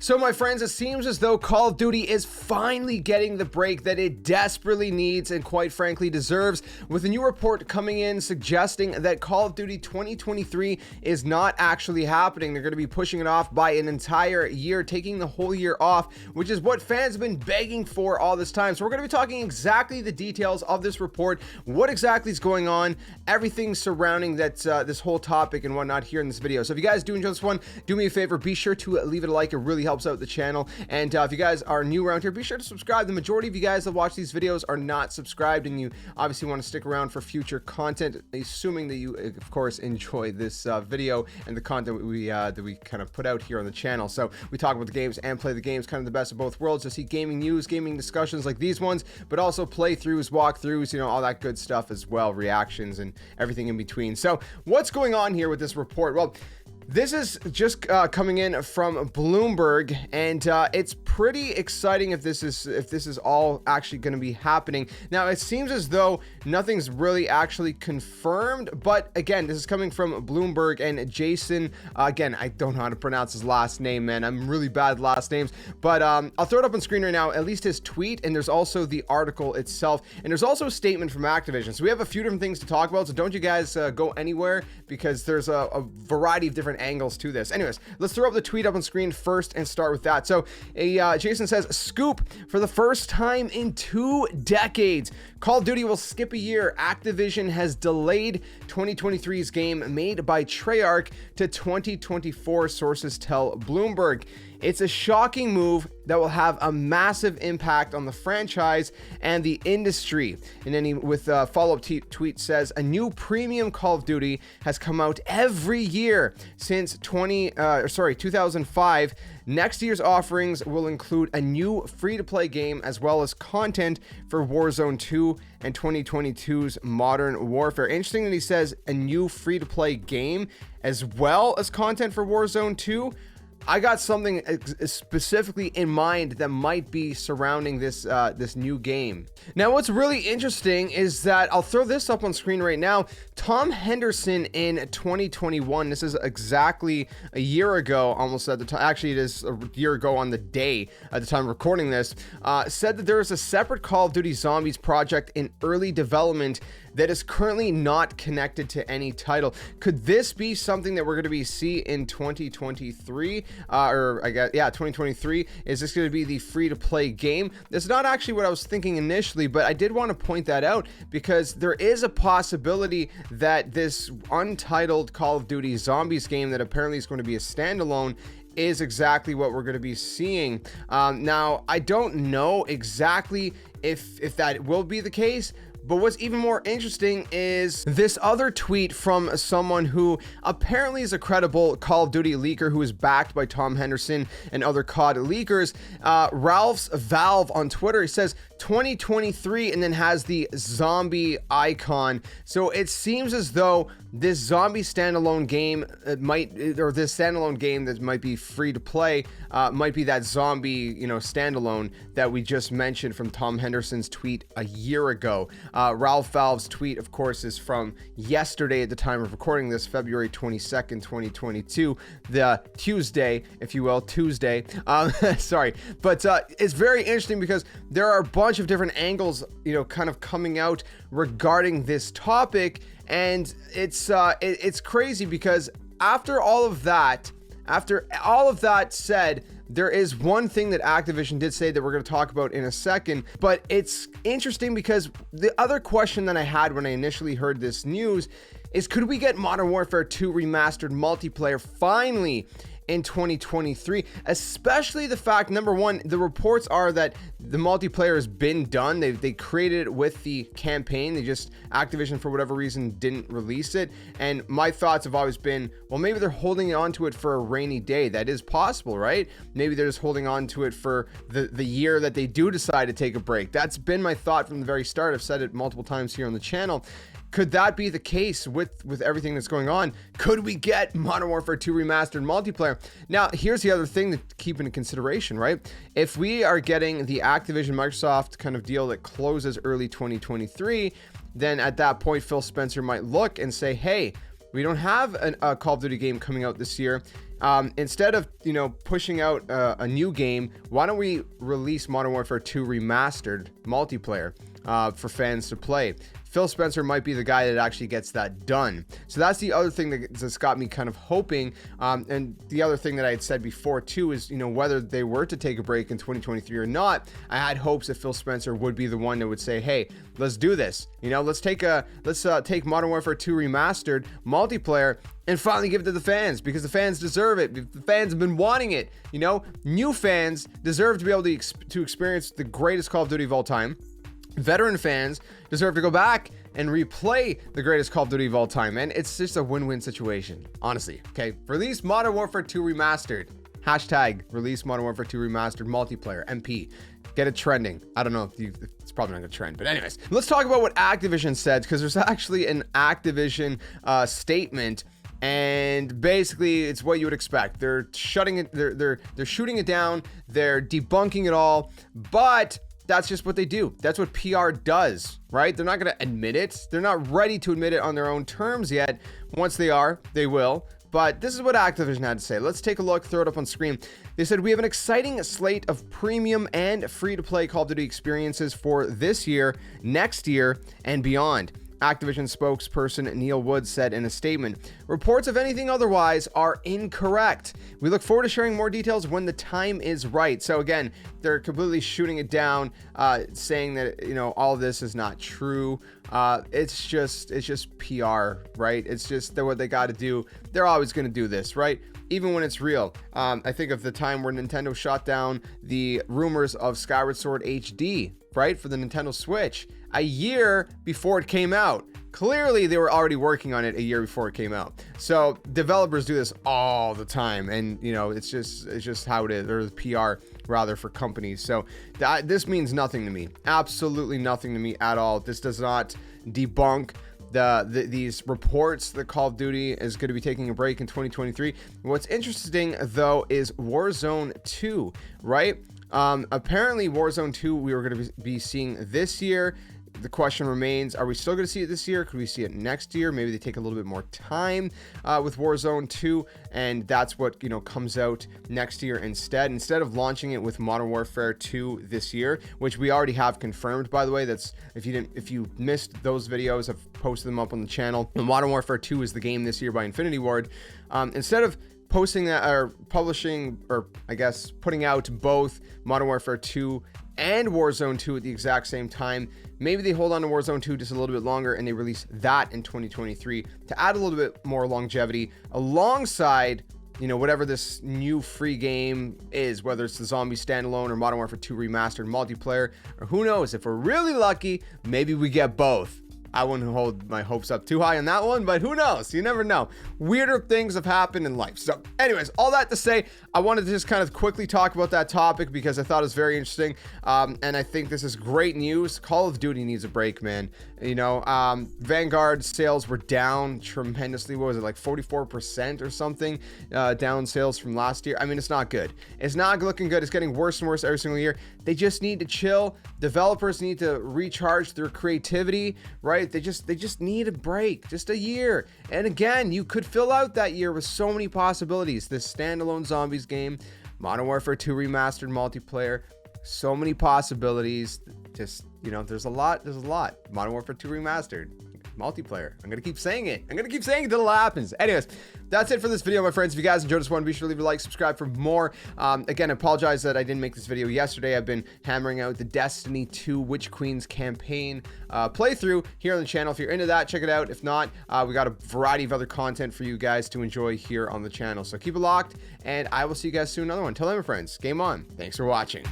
So my friends, it seems as though Call of Duty is finally getting the break that it desperately needs and quite frankly deserves, with a new report coming in suggesting that Call of Duty 2023 is not actually happening. They're going to be pushing it off by an entire year, taking the whole year off, which is what fans have been begging for all this time. So we're going to be talking exactly the details of this report, what exactly is going on, everything surrounding that this whole topic and whatnot here in this video. So if you guys do enjoy this one, do me a favor, be sure to leave it a like. It really helps out the channel. And if you guys are new around here, be sure to subscribe. The majority of you guys that watch these videos are not subscribed, and you obviously want to stick around for future content, assuming that you of course enjoy this video and the content that we kind of put out here on the channel. So we talk about the games and play the games, kind of the best of both worlds, to see gaming news, gaming discussions like these ones, but also playthroughs, walkthroughs, you know, all that good stuff as well, reactions and everything in between. So what's going on here with this report? Well, this is just coming in from Bloomberg, and it's pretty exciting if this is all actually going to be happening. Now, it seems as though nothing's really actually confirmed, but again, this is coming from Bloomberg and Jason. Again, I don't know how to pronounce his last name, man. I'm really bad at last names, but I'll throw it up on screen right now, at least his tweet, and there's also the article itself, and there's also a statement from Activision. So we have a few different things to talk about, so don't you guys go anywhere, because there's a variety of different angles to this. Anyways, let's throw up the tweet up on screen first and start with that. So Jason says, "Scoop, for the first time in 2 decades, Call of Duty will skip a year. Activision has delayed 2023's game made by Treyarch to 2024, sources tell Bloomberg. It's a shocking move that will have a massive impact on the franchise and the industry." And then he, with a follow-up tweet, says, "A new premium Call of Duty has come out every year since 2005. Next year's offerings will include a new free-to-play game as well as content for Warzone 2 and 2022's Modern Warfare." Interesting that he says a new free-to-play game as well as content for Warzone 2. I got something specifically in mind that might be surrounding this this new game. Now, what's really interesting is that I'll throw this up on screen right now. Tom Henderson in 2021, this is exactly a year ago, almost at the time, actually it is a year ago on the day at the time of recording this, said that there is a separate Call of Duty Zombies project in early development that is currently not connected to any title. Could this be something that we're going to be see in 2023? Or I guess, yeah, 2023. Is this going to be the free-to-play game? That's not actually what I was thinking initially, but I did want to point that out because there is a possibility that this untitled Call of Duty Zombies game that apparently is going to be a standalone is exactly what we're going to be seeing. Now, I don't know exactly if that will be the case, but what's even more interesting is this other tweet from someone who apparently is a credible Call of Duty leaker who is backed by Tom Henderson and other COD leakers. Ralph's Valve on Twitter, he says 2023 and then has the zombie icon. So it seems as though this zombie standalone game this standalone game that might be free to play might be that zombie, you know, standalone that we just mentioned from Tom Henderson's tweet a year ago. Ralph Valve's tweet, of course, is from yesterday at the time of recording this, February 22nd, 2022, the Tuesday, if you will, Tuesday. Sorry, but it's very interesting because there are a bunch of different angles, you know, kind of coming out regarding this topic, and it's crazy because after all of that said, there is one thing that Activision did say that we're going to talk about in a second, but it's interesting because the other question that I had when I initially heard this news is, could we get Modern Warfare 2 remastered multiplayer finally in 2023, especially the fact, number one, the reports are that the multiplayer has been done. They created it with the campaign. They just, Activision for whatever reason didn't release it. And my thoughts have always been, well, maybe they're holding on to it for a rainy day. That is possible, right? Maybe they're just holding on to it for the year that they do decide to take a break. That's been my thought from the very start. I've said it multiple times here on the channel. Could that be the case with everything that's going on? Could we get Modern Warfare 2 remastered multiplayer? Now, here's the other thing to keep into consideration, right? If we are getting the Activision Microsoft kind of deal that closes early 2023, then at that point, Phil Spencer might look and say, hey, we don't have a Call of Duty game coming out this year. Instead of, you know, pushing out a new game, why don't we release Modern Warfare 2 Remastered multiplayer for fans to play? Phil Spencer might be the guy that actually gets that done. So that's the other thing that's got me kind of hoping. And the other thing that I had said before too is, you know, whether they were to take a break in 2023 or not, I had hopes that Phil Spencer would be the one that would say, hey, let's do this. You know, let's take Modern Warfare 2 Remastered multiplayer and finally give it to the fans, because the fans deserve it. The fans have been wanting it. You know, new fans deserve to be able to experience the greatest Call of Duty of all time. Veteran fans deserve to go back and replay the greatest Call of Duty of all time, and it's just a win-win situation, honestly. Okay, release Modern Warfare 2 Remastered. Hashtag release Modern Warfare 2 Remastered multiplayer, MP. Get it trending. I don't know if it's probably not gonna trend, but anyways, let's talk about what Activision said, because there's actually an Activision statement. And basically, it's what you would expect. They're shutting it. They're shooting it down. They're debunking it all. But that's just what they do. That's what PR does, right? They're not going to admit it. They're not ready to admit it on their own terms yet. Once they are, they will. But this is what Activision had to say. Let's take a look, throw it up on screen. They said, we have an exciting slate of premium and free-to-play Call of Duty experiences for this year, next year, and beyond. Activision spokesperson Neil Wood said in a statement, reports of anything otherwise are incorrect. We look forward to sharing more details when the time is right. So again, they're completely shooting it down, saying that, you know, all of this is not true. It's just PR, right? It's just what they got to do. They're always going to do this, right? Even when it's real. I think of the time where Nintendo shot down the rumors of Skyward Sword HD, right? For the Nintendo Switch. A year before it came out. Clearly, they were already working on it a year before it came out. So developers do this all the time, and you know, it's just how it is, or the PR rather, for companies. So this means nothing to me. Absolutely nothing to me at all. This does not debunk these reports that Call of Duty is going to be taking a break in 2023. What's interesting though is Warzone 2, right? Apparently Warzone 2 we were going to be seeing this year. The question remains, are we still going to see it this year? Could we see it next year? Maybe they take a little bit more time with Warzone 2, and that's what, you know, comes out next year instead of launching it with Modern Warfare 2 this year, which we already have confirmed, by the way. That's if you missed those videos, I've posted them up on the channel. Modern Warfare 2 is the game this year by Infinity Ward. Instead of posting that, or publishing, or I guess putting out both Modern Warfare 2 and Warzone 2 at the exact same time, maybe they hold on to Warzone 2 just a little bit longer and they release that in 2023 to add a little bit more longevity alongside, you know, whatever this new free game is, whether it's the Zombie Standalone or Modern Warfare 2 Remastered multiplayer, or who knows, if we're really lucky, maybe we get both. I wouldn't hold my hopes up too high on that one, but who knows? You never know. Weirder things have happened in life. So anyways, all that to say, I wanted to just kind of quickly talk about that topic because I thought it was very interesting. And I think this is great news. Call of Duty needs a break, man. You know, Vanguard sales were down tremendously. What was it, like 44% or something? Down sales from last year. I mean, it's not good. It's not looking good. It's getting worse and worse every single year. They just need to chill. Developers need to recharge their creativity, right? They just need a break, just a year. And again, you could fill out that year with so many possibilities. This standalone zombies game, Modern Warfare 2 Remastered multiplayer, so many possibilities. Just, you know, there's a lot. Modern Warfare 2 Remastered multiplayer. I'm gonna keep saying it until it happens. Anyways, that's it for this video, my friends. If you guys enjoyed this one, be sure to leave a like, subscribe for more. Again, I apologize that I didn't make this video yesterday. I've been hammering out the Destiny 2 Witch Queens campaign playthrough here on the channel. If you're into that, check it out. If not, we got a variety of other content for you guys to enjoy here on the channel. So keep it locked, and I will see you guys soon. Another one. Till then, my friends, game on. Thanks for watching.